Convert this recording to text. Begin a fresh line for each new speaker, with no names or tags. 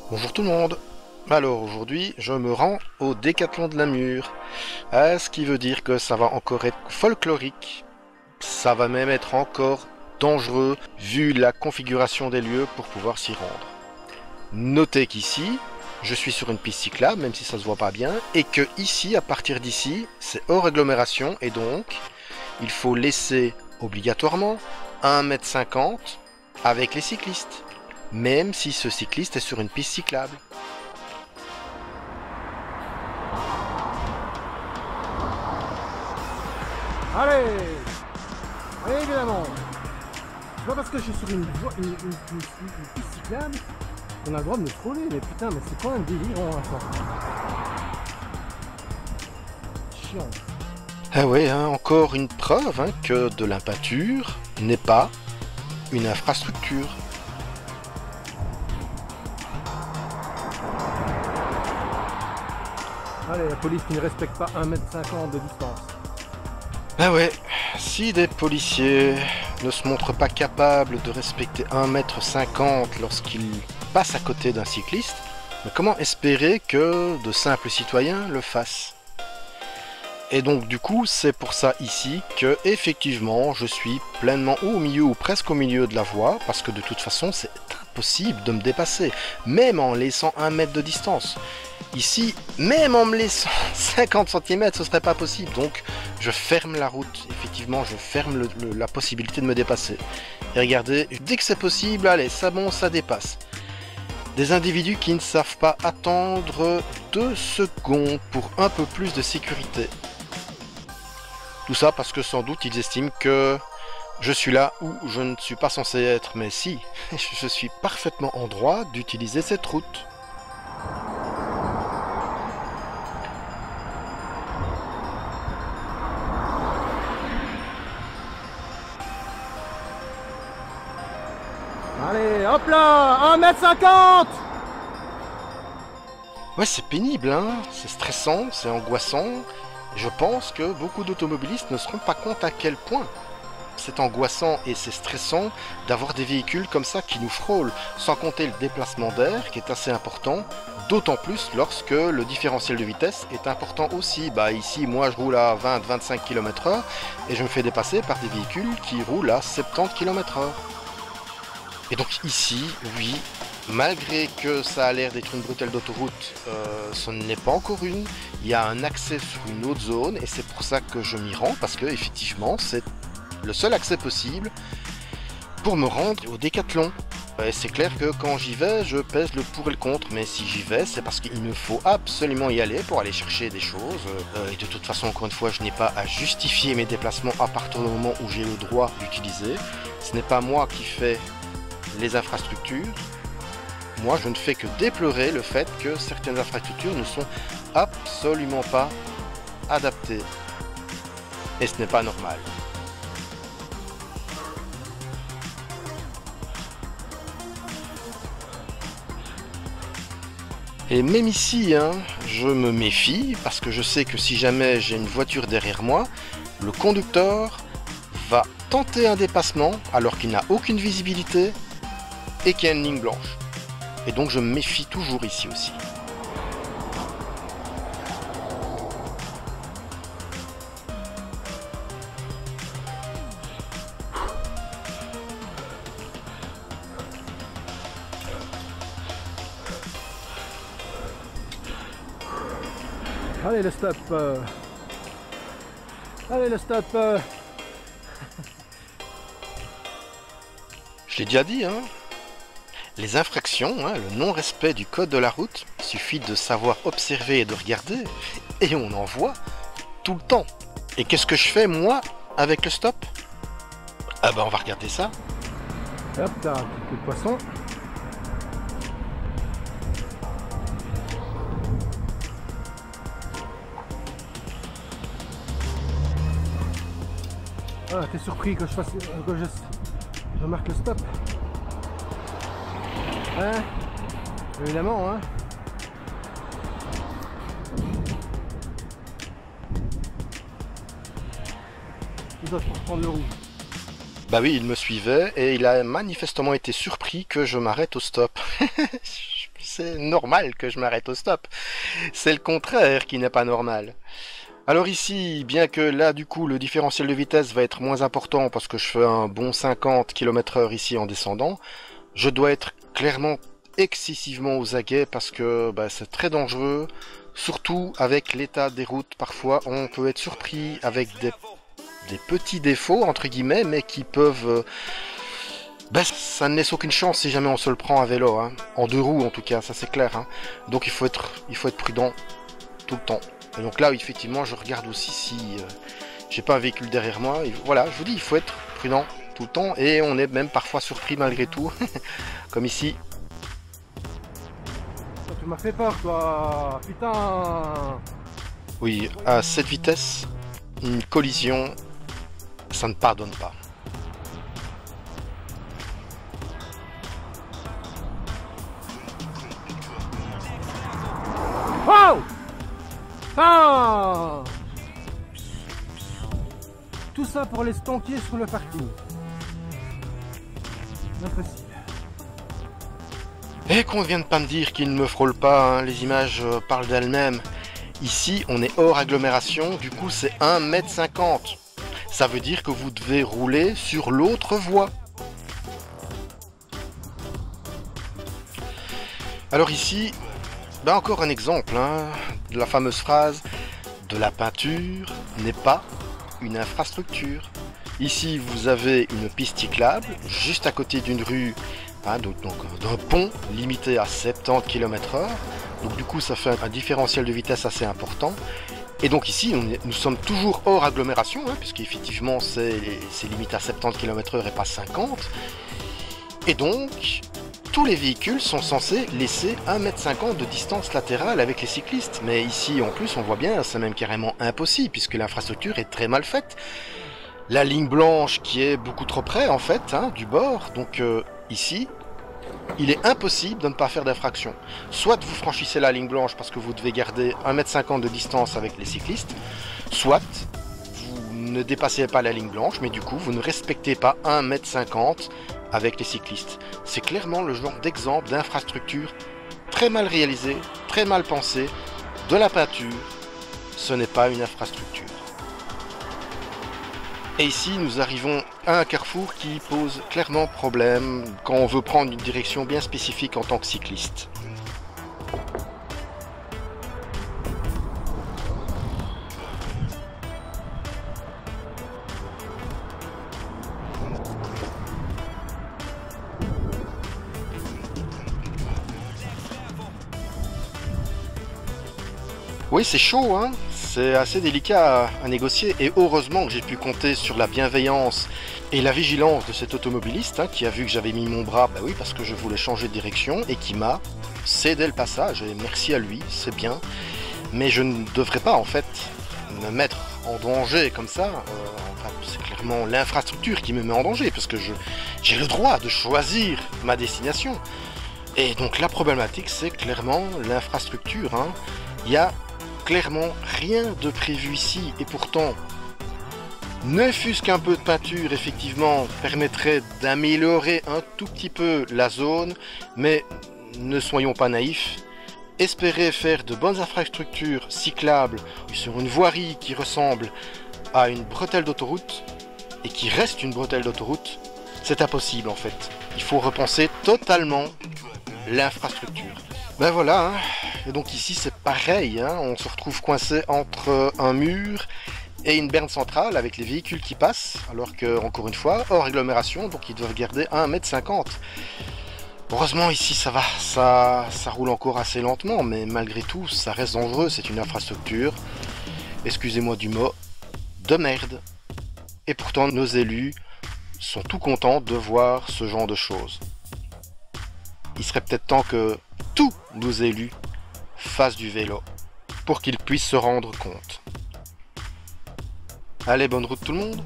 Bonjour tout le monde. Alors aujourd'hui, je me rends au Décathlon de Namur. Ce qui veut dire que ça va encore être folklorique. Ça va même être encore dangereux vu la configuration des lieux pour pouvoir s'y rendre. Notez qu'ici, je suis sur une piste cyclable, même si ça se voit pas bien, et que ici, à partir d'ici, c'est hors agglomération et donc il faut laisser obligatoirement 1,50 m avec les cyclistes, même si ce cycliste est sur une piste cyclable.
Allez! Allez, évidemment! C'est pas parce que je suis sur une piste cyclable qu'on a le droit de me frôler, mais putain, mais c'est quand même délirant, hein, ça. Chiant.
Ah ouais, hein, encore une preuve hein, que de la peinture n'est pas une infrastructure.
Allez, la police qui ne respecte pas 1,50 m de distance.
Ah ouais, si des policiers ne se montrent pas capables de respecter 1,50 m lorsqu'ils passent à côté d'un cycliste, mais comment espérer que de simples citoyens le fassent? Et donc du coup, c'est pour ça ici que effectivement je suis pleinement au milieu ou presque au milieu de la voie, parce que de toute façon c'est impossible de me dépasser, même en laissant 1 mètre de distance. Ici, même en me laissant 50 cm, ce serait pas possible, donc je ferme la route, effectivement je ferme la possibilité de me dépasser. Et regardez, dès que c'est possible, allez, ça bon, ça dépasse. Des individus qui ne savent pas attendre 2 secondes pour un peu plus de sécurité. Tout ça parce que sans doute ils estiment que je suis là où je ne suis pas censé être, mais si, je suis parfaitement en droit d'utiliser cette route.
Allez, hop là! 1,50 m!
Ouais, c'est pénible, hein, c'est stressant, c'est angoissant. Je pense que beaucoup d'automobilistes ne se rendent pas compte à quel point c'est angoissant et c'est stressant d'avoir des véhicules comme ça qui nous frôlent, sans compter le déplacement d'air qui est assez important, d'autant plus lorsque le différentiel de vitesse est important aussi. Bah ici, moi je roule à 20-25 km/h et je me fais dépasser par des véhicules qui roulent à 70 km/h. Et donc ici, oui, malgré que ça a l'air d'être une bretelle d'autoroute, ce n'est pas encore une. Il y a un accès sur une autre zone et c'est pour ça que je m'y rends, parce que effectivement c'est le seul accès possible pour me rendre au Décathlon. Et c'est clair que quand j'y vais, je pèse le pour et le contre, mais si j'y vais, c'est parce qu'il me faut absolument y aller pour aller chercher des choses. Et de toute façon, encore une fois, je n'ai pas à justifier mes déplacements à partir du moment où j'ai le droit d'utiliser. Ce n'est pas moi qui fais les infrastructures. Moi, je ne fais que déplorer le fait que certaines infrastructures ne sont absolument pas adaptées. Et ce n'est pas normal. Et même ici, hein, je me méfie, parce que je sais que si jamais j'ai une voiture derrière moi, le conducteur va tenter un dépassement alors qu'il n'a aucune visibilité et qu'il y a une ligne blanche. Et donc je me méfie toujours ici aussi.
Allez, le stop! Allez, le stop!
Je l'ai déjà dit, hein. Les infractions, hein, le non-respect du code de la route, il suffit de savoir observer et de regarder, et on en voit tout le temps. Et qu'est-ce que je fais, moi, avec le stop? Ah ben, on va regarder ça.
Hop, t'as un petit peu de poisson. Ah, t'es surpris que je marque le stop? Hein? Évidemment, hein? Il doit prendre le rouge.
Bah oui, il me suivait et il a manifestement été surpris que je m'arrête au stop. c'est normal que je m'arrête au stop. C'est le contraire qui n'est pas normal. Alors ici, bien que là du coup le différentiel de vitesse va être moins important parce que je fais un bon 50 km/h ici en descendant, je dois être clairement excessivement aux aguets parce que c'est très dangereux, surtout avec l'état des routes. Parfois on peut être surpris avec des petits défauts entre guillemets, mais qui peuvent... ça ne laisse aucune chance si jamais on se le prend à vélo, hein. En 2 roues en tout cas, ça c'est clair, hein. Donc il faut être prudent tout le temps. Et donc là effectivement je regarde aussi si j'ai pas un véhicule derrière moi. Et voilà, je vous dis, il faut être prudent tout le temps et on est même parfois surpris malgré tout, comme ici.
Tu m'as fait peur toi, putain.
Oui, à cette vitesse, une collision, ça ne pardonne pas.
Wow! Ah! Tout ça pour les stanquiers sur le parking. Impossible.
Et qu'on ne vienne pas me dire qu'il ne me frôle pas, hein. Les images parlent d'elles-mêmes. Ici, on est hors agglomération, du coup c'est 1,50 m. Ça veut dire que vous devez rouler sur l'autre voie. Alors ici, encore un exemple, hein, de la fameuse phrase « de la peinture n'est pas une infrastructure ». Ici, vous avez une piste cyclable, juste à côté d'une rue, hein, donc d'un pont limité à 70 km/h. Donc du coup, ça fait un différentiel de vitesse assez important. Et donc ici, nous sommes toujours hors agglomération, hein, puisqu'effectivement, c'est limité à 70 km/h et pas 50. Et donc... tous les véhicules sont censés laisser 1,50 m de distance latérale avec les cyclistes. Mais ici, en plus, on voit bien, c'est même carrément impossible, puisque l'infrastructure est très mal faite. La ligne blanche qui est beaucoup trop près, en fait, hein, du bord. Donc ici, il est impossible de ne pas faire d'infraction. Soit vous franchissez la ligne blanche parce que vous devez garder 1,50 m de distance avec les cyclistes, soit vous ne dépassez pas la ligne blanche, mais du coup, vous ne respectez pas 1,50 m avec les cyclistes. C'est clairement le genre d'exemple d'infrastructure très mal réalisée, très mal pensée, de la peinture. Ce n'est pas une infrastructure. Et ici, nous arrivons à un carrefour qui pose clairement problème quand on veut prendre une direction bien spécifique en tant que cycliste. Oui, c'est chaud, hein. C'est assez délicat à négocier et heureusement que j'ai pu compter sur la bienveillance et la vigilance de cet automobiliste, hein, qui a vu que j'avais mis mon bras, oui, parce que je voulais changer de direction et qui m'a cédé le passage et merci à lui, c'est bien. Mais je ne devrais pas en fait me mettre en danger comme ça. C'est clairement l'infrastructure qui me met en danger parce que j'ai le droit de choisir ma destination. Et donc la problématique, c'est clairement l'infrastructure, hein. Il y a clairement rien de prévu ici et pourtant ne fût-ce qu'un peu de peinture effectivement permettrait d'améliorer un tout petit peu la zone, mais ne soyons pas naïfs. Espérer faire de bonnes infrastructures cyclables sur une voirie qui ressemble à une bretelle d'autoroute et qui reste une bretelle d'autoroute, c'est impossible en fait. Il faut repenser totalement l'infrastructure. Ben voilà, hein. Et donc ici c'est pareil, hein. On se retrouve coincé entre un mur et une borne centrale avec les véhicules qui passent, alors que, encore une fois, hors agglomération, donc ils doivent garder 1,50 m. Heureusement ici ça va, ça roule encore assez lentement, mais malgré tout ça reste dangereux, c'est une infrastructure, excusez-moi du mot, de merde. Et pourtant nos élus sont tout contents de voir ce genre de choses. Il serait peut-être temps que tous nos élus fassent du vélo pour qu'ils puissent se rendre compte. Allez, bonne route tout le monde!